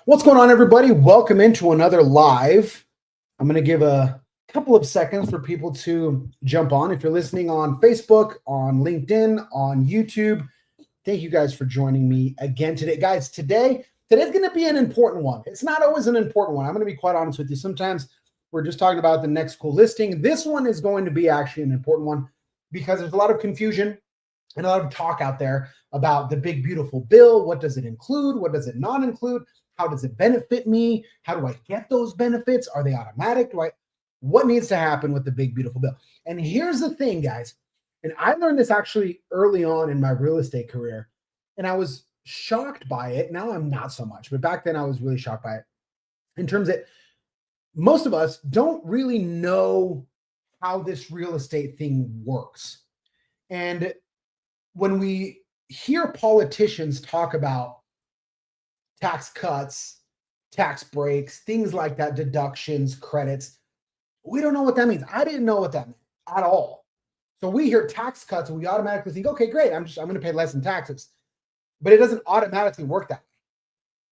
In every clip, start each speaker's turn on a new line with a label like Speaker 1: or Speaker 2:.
Speaker 1: What's going on, everybody? Welcome into another live. I'm going to give a couple of seconds for people to jump on. If you're listening on Facebook, on LinkedIn, on YouTube, thank you guys for joining me again today. Guys, today's going to be an important one. It's not always an important one. I'm going to be quite honest with you. Sometimes we're just talking about the next cool listing. This one is going to be actually an important one because there's a lot of confusion and a lot of talk out there about the big, beautiful bill. What does it include? What does it not include? How does it benefit me? How do I get those benefits? Are they automatic? What needs to happen with the big, beautiful bill? And here's the thing, guys. And I learned this actually early on in my real estate career, and I was shocked by it. Now I'm not so much, but back then I was really shocked by it in terms that most of us don't really know how this real estate thing works. And when we hear politicians talk about tax cuts, tax breaks, things like that, deductions, credits, we don't know what that means. I didn't know what that meant at all. So we hear tax cuts and we automatically think, okay, great, I'm going to pay less in taxes. But it doesn't automatically work that way.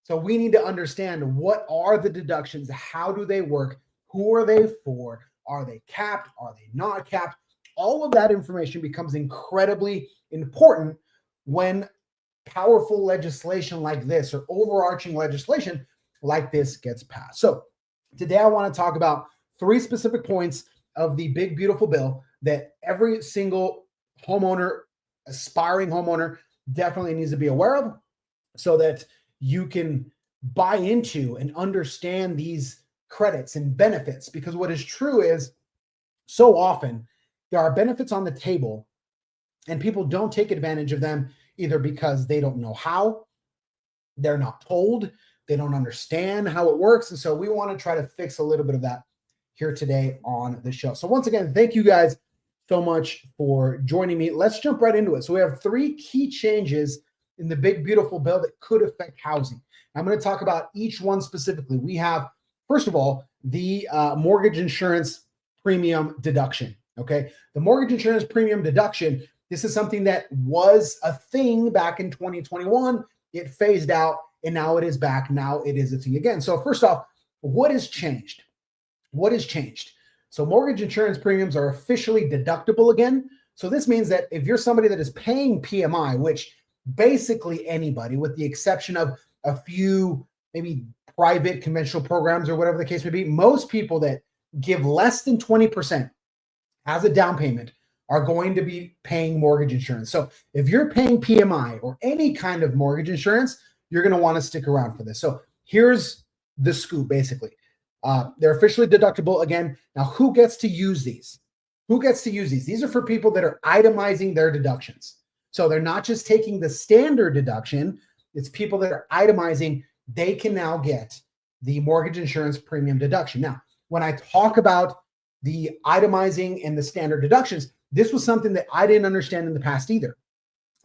Speaker 1: So we need to understand, what are the deductions? How do they work? Who are they for? Are they capped? Are they not capped? All of that information becomes incredibly important when powerful legislation like this or overarching legislation like this gets passed. So today I want to talk about 3 specific points of the big, beautiful bill that every single homeowner, aspiring homeowner, definitely needs to be aware of so that you can buy into and understand these credits and benefits. Because what is true is, so often there are benefits on the table and people don't take advantage of them, either because they don't know how, they're not told, they don't understand how it works. And so we want to try to fix a little bit of that here today on the show. So once again, thank you guys so much for joining me. Let's jump right into it. So we have 3 key changes in the big, beautiful bill that could affect housing. I'm going to talk about each one specifically. We have, first of all, the mortgage insurance premium deduction. Okay. The mortgage insurance premium deduction, this is something that was a thing back in 2021. It phased out and now it is back. Now it is a thing again. So first off, what has changed? What has changed? So mortgage insurance premiums are officially deductible again. So this means that if you're somebody that is paying PMI, which basically anybody, with the exception of a few maybe private conventional programs or whatever the case may be, most people that give less than 20% as a down payment are going to be paying mortgage insurance. So if you're paying PMI or any kind of mortgage insurance, you're going to want to stick around for this. So here's the scoop, basically. They're officially deductible again. Now, who gets to use these? Who gets to use these? These are for people that are itemizing their deductions. So they're not just taking the standard deduction. It's people that are itemizing. They can now get the mortgage insurance premium deduction. Now, when I talk about the itemizing and the standard deductions, this was something that I didn't understand in the past either.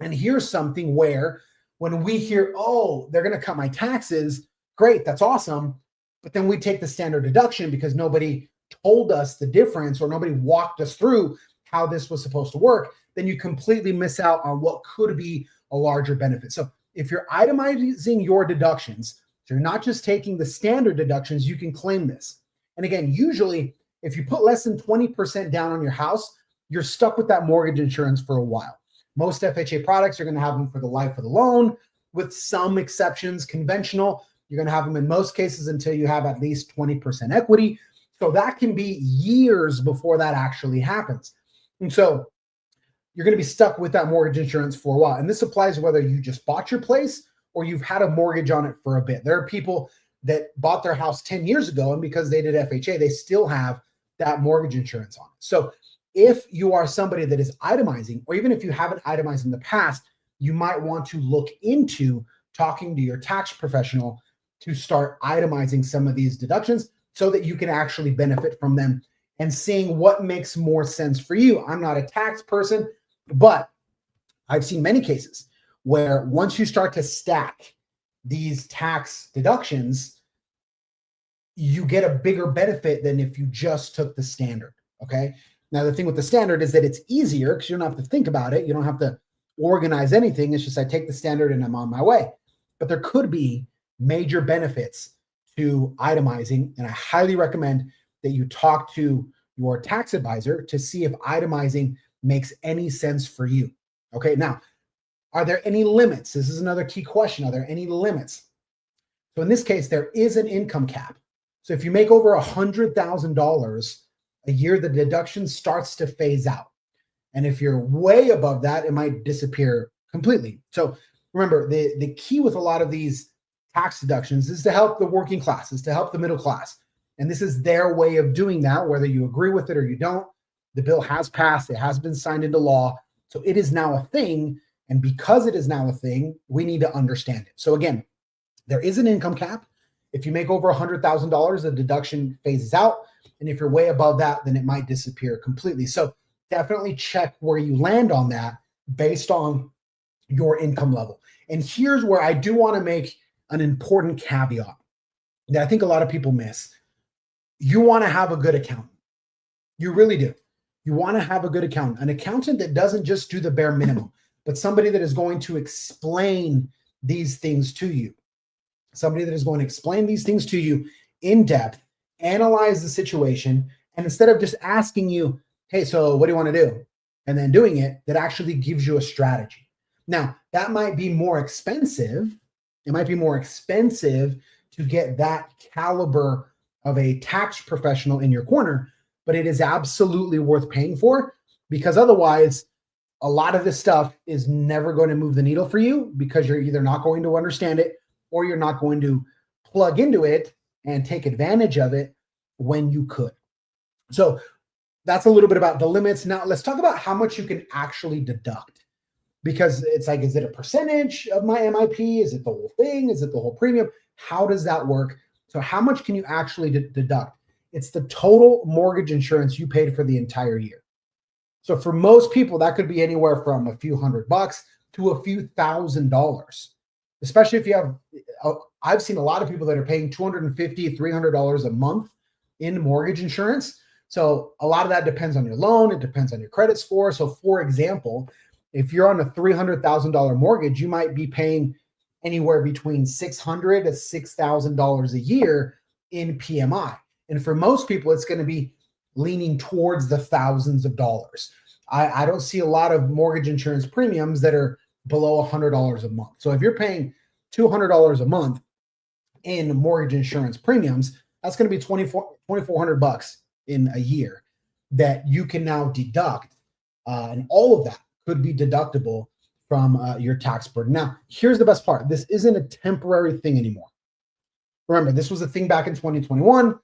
Speaker 1: And here's something where when we hear, oh, they're going to cut my taxes, great, that's awesome. But then we take the standard deduction because nobody told us the difference or nobody walked us through how this was supposed to work. Then you completely miss out on what could be a larger benefit. So if you're itemizing your deductions, so you're not just taking the standard deductions, you can claim this. And again, usually if you put less than 20% down on your house, you're stuck with that mortgage insurance for a while. Most FHA products are going to have them for the life of the loan, with some exceptions. Conventional, you're going to have them in most cases until you have at least 20% equity. So that can be years before that actually happens. And so you're going to be stuck with that mortgage insurance for a while. And this applies whether you just bought your place or you've had a mortgage on it for a bit. There are people that bought their house 10 years ago, and because they did FHA, they still have that mortgage insurance on it. So if you are somebody that is itemizing, or even if you haven't itemized in the past, you might want to look into talking to your tax professional to start itemizing some of these deductions so that you can actually benefit from them and seeing what makes more sense for you. I'm not a tax person, but I've seen many cases where once you start to stack these tax deductions, you get a bigger benefit than if you just took the standard, okay? Now, the thing with the standard is that it's easier because you don't have to think about it. You don't have to organize anything. It's just I take the standard and I'm on my way. But there could be major benefits to itemizing, and I highly recommend that you talk to your tax advisor to see if itemizing makes any sense for you. Okay, now, are there any limits? This is another key question. Are there any limits? So in this case, there is an income cap. So if you make over $100,000 a year, the deduction starts to phase out. And if you're way above that, it might disappear completely. So remember, the key with a lot of these tax deductions is to help the working class, is to help the middle class. And this is their way of doing that, whether you agree with it or you don't. The bill has passed, it has been signed into law. So it is now a thing. And because it is now a thing, we need to understand it. So again, there is an income cap. If you make over $100,000, the deduction phases out. And if you're way above that, then it might disappear completely. So definitely check where you land on that based on your income level. And here's where I do want to make an important caveat that I think a lot of people miss. You want to have a good accountant. You really do. You want to have a good accountant, an accountant that doesn't just do the bare minimum, but somebody that is going to explain these things to you. Somebody that is going to explain these things to you in depth, analyze the situation, and instead of just asking you, hey, so what do you want to do? And then doing it, that actually gives you a strategy. Now, that might be more expensive. It might be more expensive to get that caliber of a tax professional in your corner, but it is absolutely worth paying for, because otherwise, a lot of this stuff is never going to move the needle for you, because you're either not going to understand it or you're not going to plug into it and take advantage of it when you could. So that's a little bit about the limits. Now let's talk about how much you can actually deduct, because it's like, is it a percentage of my MIP? Is it the whole thing? Is it the whole premium? How does that work? So how much can you actually deduct? It's the total mortgage insurance you paid for the entire year. So for most people, that could be anywhere from a few $100 to a few $1,000, especially if you have, I've seen a lot of people that are paying $250, $300 a month in mortgage insurance. So a lot of that depends on your loan. It depends on your credit score. So for example, if you're on a $300,000 mortgage, you might be paying anywhere between $600 to $6,000 a year in PMI. And for most people, it's going to be leaning towards the thousands of dollars. I don't see a lot of mortgage insurance premiums that are below $100 a month. So if you're paying $200 a month in mortgage insurance premiums, that's going to be $2,400 in a year that you can now deduct. And all of that could be deductible from your tax burden. Now, here's the best part. This isn't a temporary thing anymore. Remember, this was a thing back in 2021.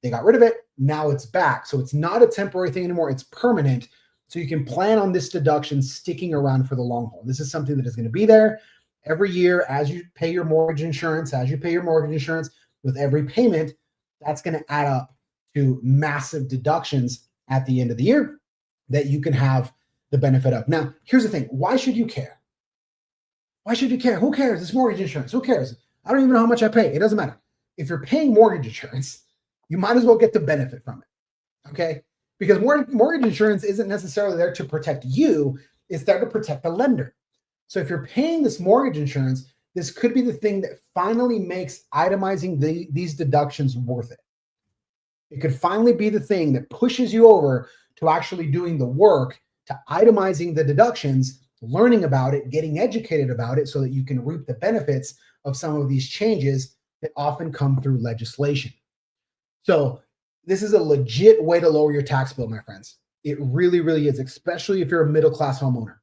Speaker 1: They got rid of it. Now it's back. So it's not a temporary thing anymore. It's permanent. So you can plan on this deduction sticking around for the long haul. This is something that is going to be there every year as you pay your mortgage insurance, with every payment, that's going to add up to massive deductions at the end of the year that you can have the benefit of. Now, here's the thing. Why should you care? Why should you care? Who cares? It's mortgage insurance. Who cares? I don't even know how much I pay. It doesn't matter. If you're paying mortgage insurance, you might as well get the benefit from it, okay? Because mortgage insurance isn't necessarily there to protect you. It's there to protect the lender. So if you're paying this mortgage insurance, this could be the thing that finally makes itemizing these deductions worth it. It could finally be the thing that pushes you over to actually doing the work, to itemizing the deductions, learning about it, getting educated about it so that you can reap the benefits of some of these changes that often come through legislation. So this is a legit way to lower your tax bill, my friends. It really, really is, especially if you're a middle-class homeowner.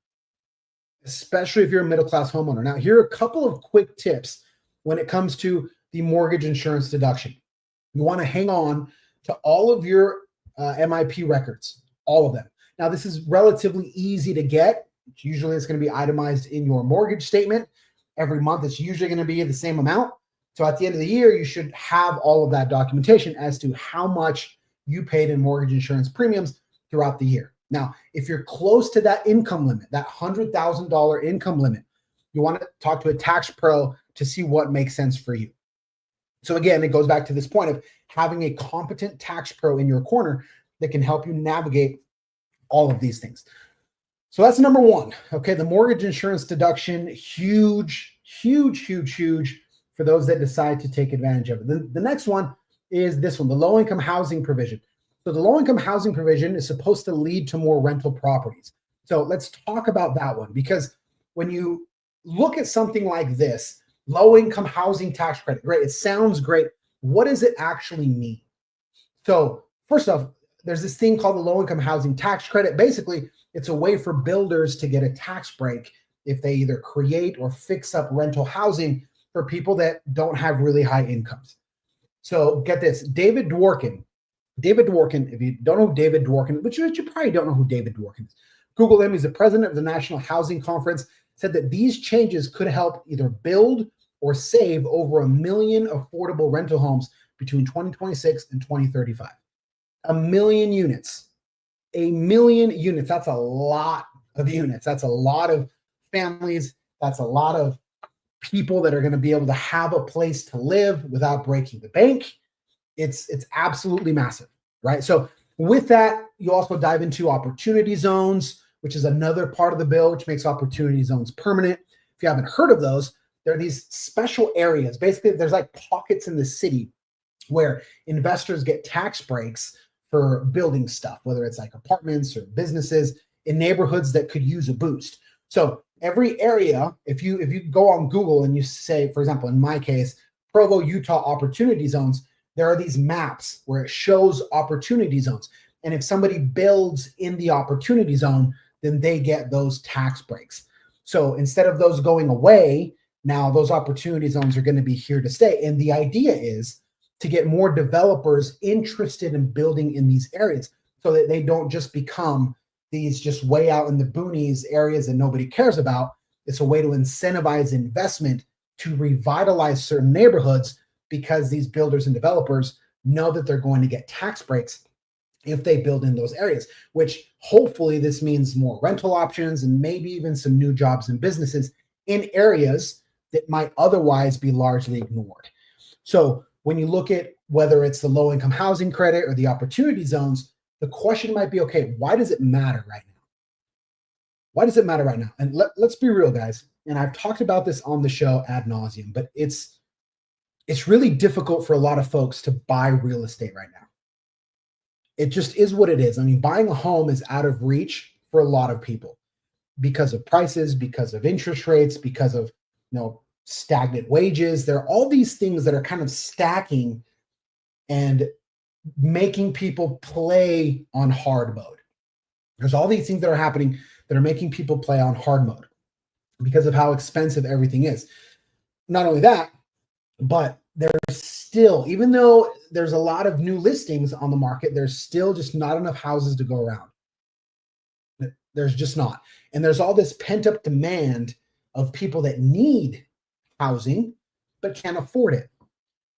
Speaker 1: Now, here are a couple of quick tips when it comes to the mortgage insurance deduction. You want to hang on to all of your MIP records, all of them. Now, this is relatively easy to get. Usually it's going to be itemized in your mortgage statement. Every month, it's usually going to be the same amount. So at the end of the year, you should have all of that documentation as to how much you paid in mortgage insurance premiums throughout the year. Now, if you're close to that income limit, that $100,000 income limit, you want to talk to a tax pro to see what makes sense for you. So again, it goes back to this point of having a competent tax pro in your corner that can help you navigate all of these things. So that's number one. Okay, the mortgage insurance deduction, huge for those that decide to take advantage of it. The next one is this one, the low-income housing provision. So the low-income housing provision is supposed to lead to more rental properties. So let's talk about that one, because when you look at something like this, low-income housing tax credit, great, it sounds great. What does it actually mean? So first off, there's this thing called the low-income housing tax credit. Basically, it's a way for builders to get a tax break if they either create or fix up rental housing for people that don't have really high incomes. So get this, David Dworkin, if you don't know who David Dworkin, which you probably don't know who David Dworkin is, Google him. He's the president of the National Housing Conference, said that these changes could help either build or save over 1 million affordable rental homes between 2026 and 2035. 1 million units. 1 million units. That's a lot of units. That's a lot of families. That's a lot of people that are going to be able to have a place to live without breaking the bank. It's absolutely massive, right? So with that, you also dive into opportunity zones, which is another part of the bill, which makes opportunity zones permanent. If you haven't heard of those, there are these special areas. Basically, there's like pockets in the city where investors get tax breaks for building stuff, whether it's like apartments or businesses in neighborhoods that could use a boost. So every area, if you go on Google and you say, for example, in my case, Provo, Utah opportunity zones, there are these maps where it shows opportunity zones. And if somebody builds in the opportunity zone, then they get those tax breaks. So instead of those going away, now those opportunity zones are going to be here to stay. And the idea is to get more developers interested in building in these areas so that they don't just become these just way out in the boonies areas that nobody cares about. It's a way to incentivize investment to revitalize certain neighborhoods, because these builders and developers know that they're going to get tax breaks if they build in those areas, which hopefully this means more rental options and maybe even some new jobs and businesses in areas that might otherwise be largely ignored. So when you look at whether it's the low-income housing credit or the opportunity zones, the question might be, okay, why does it matter right now? Why does it matter right now? And let's be real, guys. And I've talked about this on the show ad nauseum, but it's really difficult for a lot of folks to buy real estate right now. It just is what it is. I mean, buying a home is out of reach for a lot of people because of prices, because of interest rates, because of, stagnant wages. There are all these things that are kind of stacking and making people play on hard mode. There's all these things that are happening that are making people play on hard mode because of how expensive everything is. Not only that, but there's still, even though there's a lot of new listings on the market, there's still just not enough houses to go around. There's just not. And there's all this pent-up demand of people that need housing but can't afford it.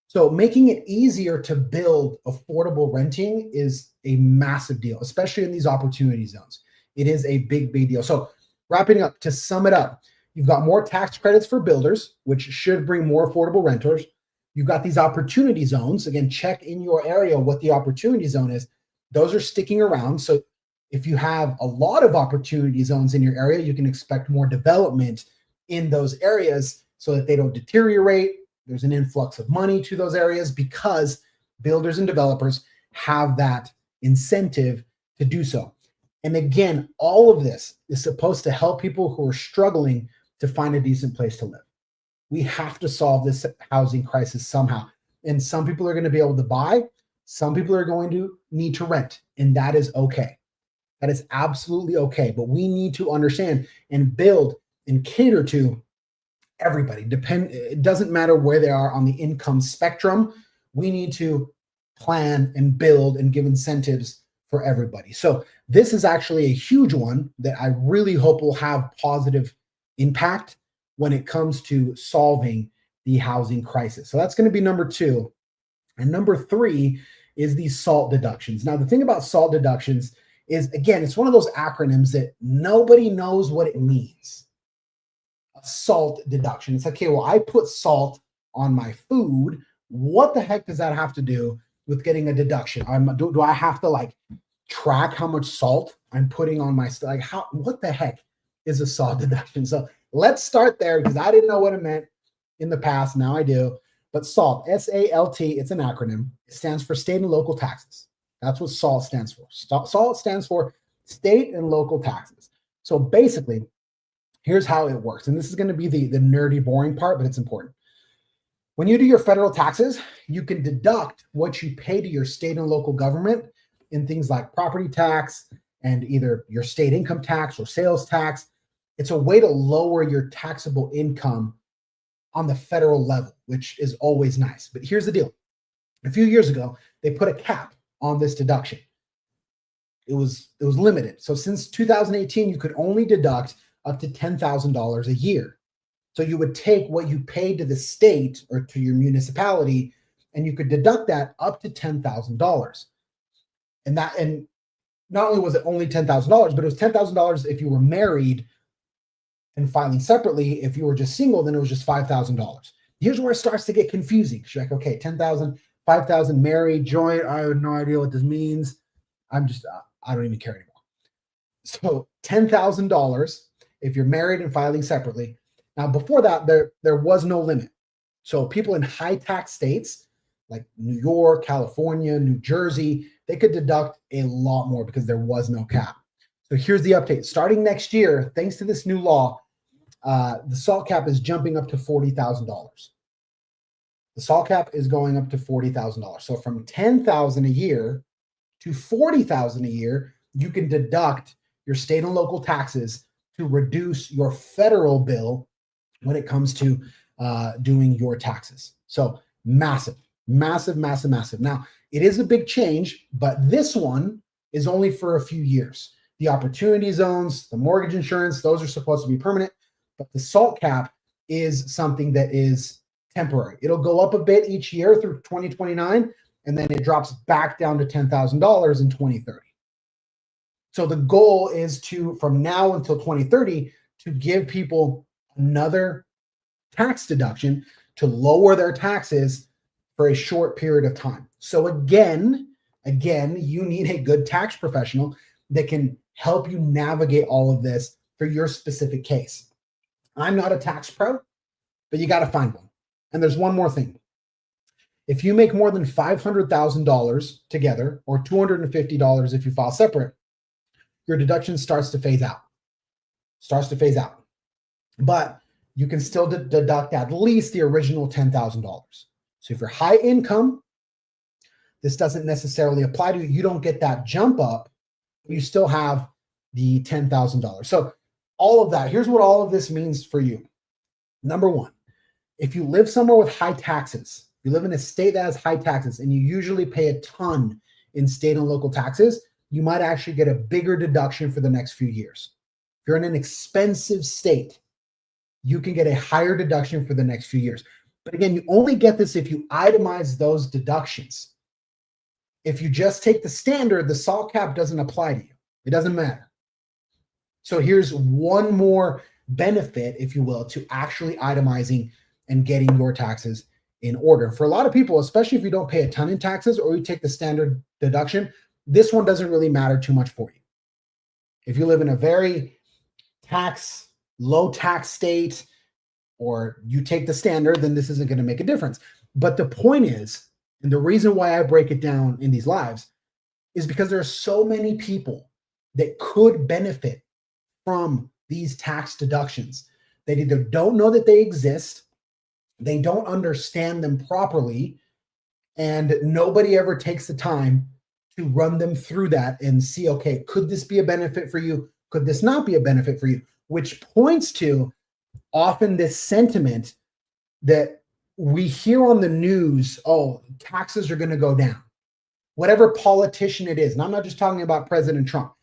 Speaker 1: So making it easier to build affordable renting is a massive deal, especially in these opportunity zones. It is a big, big deal. So wrapping up, to sum it up, you've got more tax credits for builders, which should bring more affordable renters. You've got these opportunity zones. Again, check in your area what the opportunity zone is. Those are sticking around. So if you have a lot of opportunity zones in your area, you can expect more development in those areas so that they don't deteriorate. There's an influx of money to those areas because builders and developers have that incentive to do so. And again, all of this is supposed to help people who are struggling to find a decent place to live. We have to solve this housing crisis somehow. And some people are going to be able to buy. Some people are going to need to rent. And that is okay. That is absolutely okay. But we need to understand and build and cater to everybody. It doesn't matter where they are on the income spectrum. We need to plan and build and give incentives for everybody. So this is actually a huge one that I really hope will have positive impact when it comes to solving the housing crisis. So that's going to be number 2. And number 3 is these SALT deductions. Now, the thing about SALT deductions is, again, it's one of those acronyms that nobody knows what it means. A SALT deduction. It's like, okay, well, I put salt on my food. What the heck does that have to do with getting a deduction? Do I have to track how much salt I'm putting on my stuff? What the heck is a SALT deduction? So let's start there because I didn't know what it meant. in the past. Now I do. But SALT, SALT, it's an acronym. It stands for state and local taxes. That's what SALT stands for. SALT stands for state and local taxes. So basically, here's how it works. And this is going to be the nerdy, boring part, but it's important. When you do your federal taxes, you can deduct what you pay to your state and local government in things like property tax and either your state income tax or sales tax. It's a way to lower your taxable income on the federal level, which is always nice. But here's the deal. A few years ago, they put a cap on this deduction. It was limited. So since 2018, you could only deduct up to $10,000 a year. So you would take what you paid to the state or to your municipality, and you could deduct that up to $10,000. And not only was it only $10,000, but it was $10,000 if you were married and filing separately. If you were just single, then it was just $5,000. Here's where it starts to get confusing. You're like, okay, 10,000, 5,000 married, joint. I have no idea what this means. I don't even care anymore. So $10,000 if you're married and filing separately. Now, before that, there was no limit. So people in high tax states like New York, California, New Jersey, they could deduct a lot more because there was no cap. So here's the update. Starting next year, thanks to this new law, the SALT cap is jumping up to $40,000. The SALT cap is going up to $40,000. So from $10,000 a year to $40,000 a year, you can deduct your state and local taxes to reduce your federal bill when it comes to doing your taxes. So massive, massive, massive, massive. Now, it is a big change, but this one is only for a few years. The opportunity zones, the mortgage insurance, those are supposed to be permanent, but the SALT cap is something that is temporary. It'll go up a bit each year through 2029, and then it drops back down to $10,000 in 2030. So the goal is from now until 2030, to give people another tax deduction to lower their taxes for a short period of time. So again, you need a good tax professional that can help you navigate all of this for your specific case. I'm not a tax pro, but you got to find one. And there's one more thing. If you make more than $500,000 together, or $250 if you file separate, your deduction starts to phase out. But you can still deduct at least the original $10,000. So if you're high income, this doesn't necessarily apply to you. You don't get that jump up. You still have the $10,000. So all of that, here's what all of this means for you. Number one, if you live somewhere with high taxes, you live in a state that has high taxes, and you usually pay a ton in state and local taxes, you might actually get a bigger deduction for the next few years. If you're in an expensive state, you can get a higher deduction for the next few years. But again, you only get this if you itemize those deductions. If you just take the standard, the SALT cap doesn't apply to you. It doesn't matter. So here's one more benefit, if you will, to actually itemizing and getting your taxes in order. For a lot of people, especially if you don't pay a ton in taxes or you take the standard deduction, this one doesn't really matter too much for you. If you live in a very low tax state, or you take the standard, then this isn't going to make a difference. But the point is, and the reason why I break it down in these lives, is because there are so many people that could benefit from these tax deductions. They either don't know that they exist, they don't understand them properly, and nobody ever takes the time to run them through that and see, okay, could this be a benefit for you? Could this not be a benefit for you? Which points to often this sentiment that we hear on the news, oh, taxes are going to go down. Whatever politician it is, and I'm not just talking about President Trump,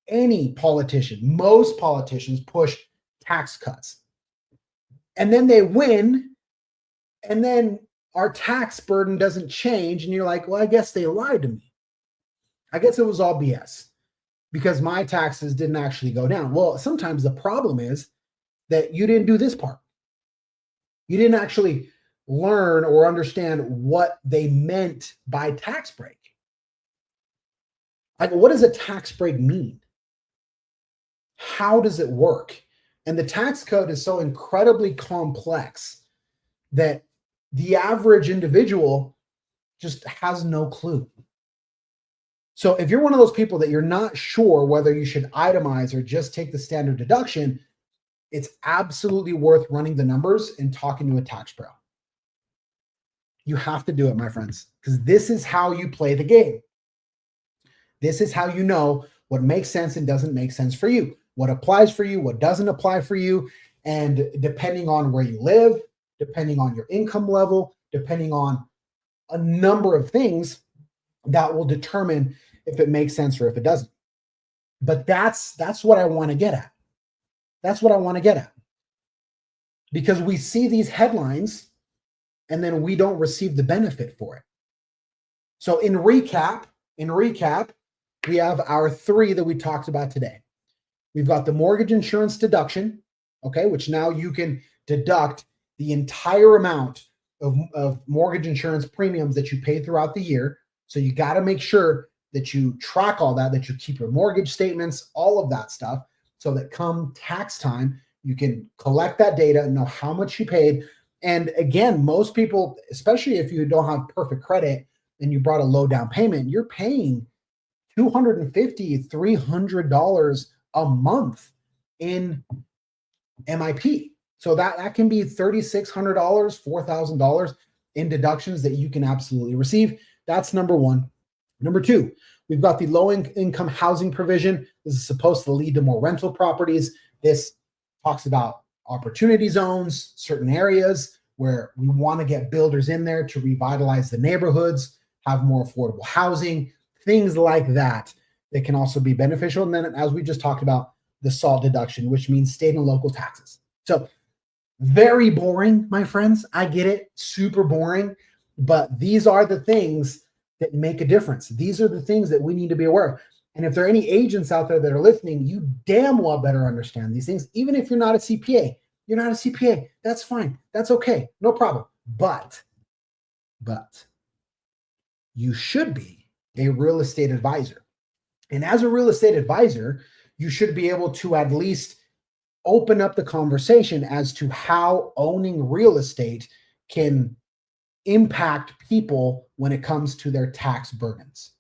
Speaker 1: any politician, most politicians push tax cuts. And then they win, and then our tax burden doesn't change, and you're like, well, I guess they lied to me. I guess it was all BS because my taxes didn't actually go down. Well, sometimes the problem is that you didn't do this part. You didn't actually learn or understand what they meant by tax break. Like, what does a tax break mean? How does it work? And the tax code is so incredibly complex that the average individual just has no clue. So if you're one of those people that you're not sure whether you should itemize or just take the standard deduction, it's absolutely worth running the numbers and talking to a tax pro. You have to do it, my friends, because this is how you play the game. This is how you know what makes sense and doesn't make sense for you, what applies for you, what doesn't apply for you. And depending on where you live, depending on your income level, depending on a number of things, that will determine if it makes sense or if it doesn't. But that's what I want to get at. That's what I want to get at. Because we see these headlines and then we don't receive the benefit for it. So in recap, we have our three that we talked about today. We've got the mortgage insurance deduction, okay, which now you can deduct the entire amount of mortgage insurance premiums that you pay throughout the year. So you got to make sure that you track all that you keep your mortgage statements, all of that stuff, so that come tax time, you can collect that data and know how much you paid. And again, most people, especially if you don't have perfect credit and you brought a low down payment, you're paying $250, $300 a month in MIP. So that can be $3,600, $4,000 in deductions that you can absolutely receive. That's number one. Number two, we've got the low income housing provision. This is supposed to lead to more rental properties. This talks about opportunity zones, certain areas where we want to get builders in there to revitalize the neighborhoods, have more affordable housing, things like that that can also be beneficial. And then, as we just talked about, the SALT deduction, which means state and local taxes. So very boring, my friends. I get it, super boring, but these are the things that make a difference. These are the things that we need to be aware of. And if there are any agents out there that are listening, you damn well better understand these things. Even if you're not a CPA, that's fine. That's okay. No problem. But you should be a real estate advisor. And as a real estate advisor, you should be able to at least open up the conversation as to how owning real estate can impact people when it comes to their tax burdens.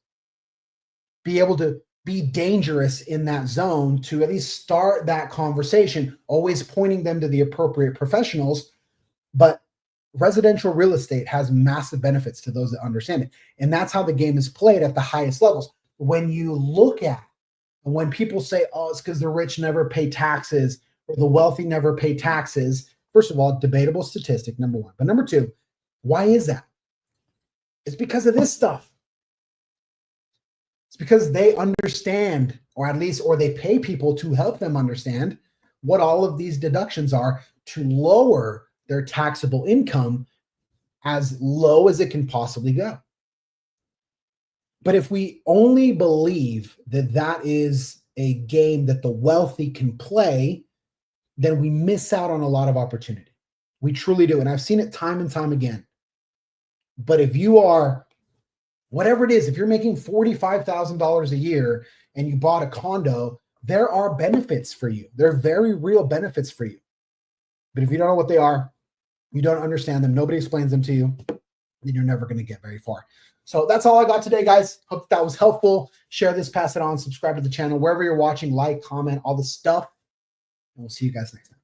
Speaker 1: Be able to be dangerous in that zone to at least start that conversation, always pointing them to the appropriate professionals. But residential real estate has massive benefits to those that understand it. And that's how the game is played at the highest levels. When you look at, and when people say, oh, it's because the rich never pay taxes or the wealthy never pay taxes, first of all, debatable statistic, number one. But number two, why is that? It's because of this stuff. It's because they understand, or they pay people to help them understand what all of these deductions are to lower their taxable income as low as it can possibly go. But if we only believe that that is a game that the wealthy can play, then we miss out on a lot of opportunity. We truly do. And I've seen it time and time again. But if you are, whatever it is, if you're making $45,000 a year and you bought a condo, there are benefits for you. There are very real benefits for you. But if you don't know what they are, you don't understand them, nobody explains them to you, then you're never going to get very far. So that's all I got today, guys. Hope that was helpful. Share this, pass it on, subscribe to the channel, wherever you're watching, like, comment, all this stuff. And we'll see you guys next time.